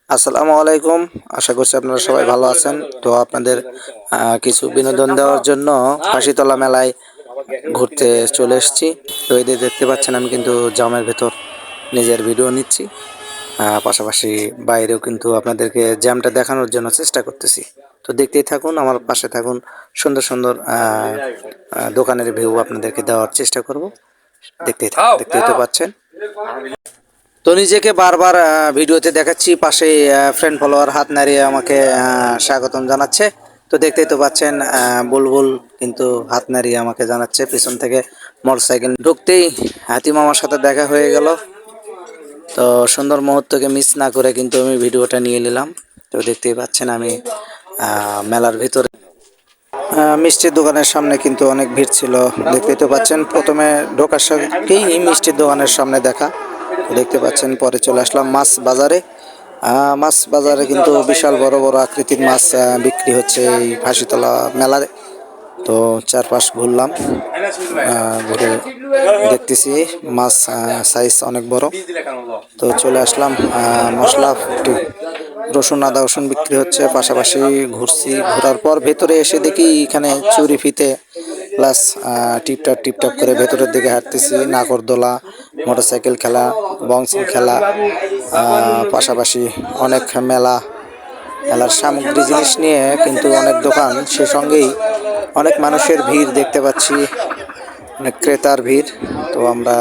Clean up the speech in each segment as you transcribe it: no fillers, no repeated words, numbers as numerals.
আসসালামু আলাইকুম। আশা করছি আপনারা সবাই ভালো আছেন। তো আপনাদের কিছু বিনোদন দেওয়ার জন্য ফাঁসিতলা মেলায় ঘুরতে চলে এসেছি। তো এই যে দেখতে পাচ্ছেন আমি কিন্তু জামের ভেতর নিজের ভিডিও নিচ্ছি। পাশাপাশি বাইরেও কিন্তু আপনাদেরকে জ্যামটা দেখানোর জন্য চেষ্টা করতেছি। তো দেখতেই থাকুন, আমার পাশে থাকুন। সুন্দর সুন্দর দোকানের ভিউ আপনাদেরকে দেওয়ার চেষ্টা করব। দেখতেই তো পাচ্ছেন। তো নিজেকে বারবার ভিডিওতে দেখাচ্ছি, পাশে ফ্রেন্ড ফলোয়ার হাত নাড়িয়ে আমাকে স্বাগতম জানাচ্ছে। তো দেখতেই তো পাচ্ছেন বুলবুল কিন্তু হাত নাড়িয়ে আমাকে জানাচ্ছে পিছন থেকে মোটরসাইকেল। ঢুকতেই হাতি মামার সাথে দেখা হয়ে গেল। তো সুন্দর মুহূর্তকে মিস না করে কিন্তু আমি ভিডিওটা নিয়ে নিলাম। তো দেখতেই পাচ্ছেন আমি মেলার ভিতরে মিষ্টির দোকানের সামনে কিন্তু অনেক ভিড় ছিল। দেখতেই তো পাচ্ছেন প্রথমে ঢোকার আগেই মিষ্টির দোকানের সামনে দেখা দেখতে পাচ্ছেন। পরে চলে আসলাম মাছ বাজারে। মাছ বাজারে কিন্তু বিশাল বড় বড় আকৃতির মাছ বিক্রি হচ্ছে এই ফাঁসিতলা মেলায়। তো চারপাশ ঘুরলাম, ঘুরে দেখতেছি মাছ সাইজ অনেক বড়। তো চলে আসলাম মশলা রসুন আদা রসুন বিক্রি হচ্ছে, পাশাপাশি ঘুরছি। ঘোরার পর ভেতরে এসে দেখি এখানে চুরি ফিতে প্লাস টিপটাপ করে ভেতরের দিকে হাঁটতেছি। নাগরদোলা, মোটরসাইকেল খেলা, বংশী খেলা, পাশাপাশি অনেক মেলার সামগ্রী জিনিস নিয়ে কিন্তু অনেক দোকান, সে সঙ্গেই অনেক মানুষের ভিড় দেখতে পাচ্ছি, অনেক ক্রেতার ভিড়। তো আমরা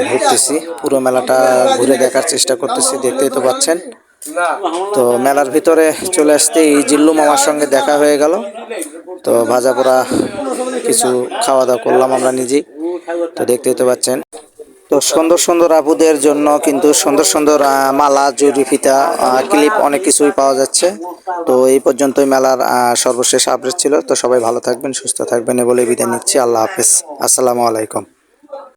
ঘুরতেছি, পুরো মেলাটা ঘুরে দেখার চেষ্টা করতেছি। দেখতেই তো পাচ্ছেন। তো মেলার ভিতরে চলে আসতেই জিল্লু মামার সঙ্গে দেখা হয়ে গেল। তো ভাজা পোড়া কিছু খাওয়া দাওয়া করলাম আমরা নিজেই। তো দেখতেই তো পাচ্ছেন। তো সুন্দর সুন্দর আপুদের জন্য কিন্তু সুন্দর সুন্দর মালা, জুড়ি, ফিতা, ক্লিপ অনেক কিছুই পাওয়া যাচ্ছে। তো এই পর্যন্তই মেলার সর্বশেষ আপডেট ছিল। তো সবাই ভালো থাকবেন, সুস্থ থাকবেন, বলে বিদায় নিচ্ছি। আল্লাহ হাফেজ, আসসালামু আলাইকুম।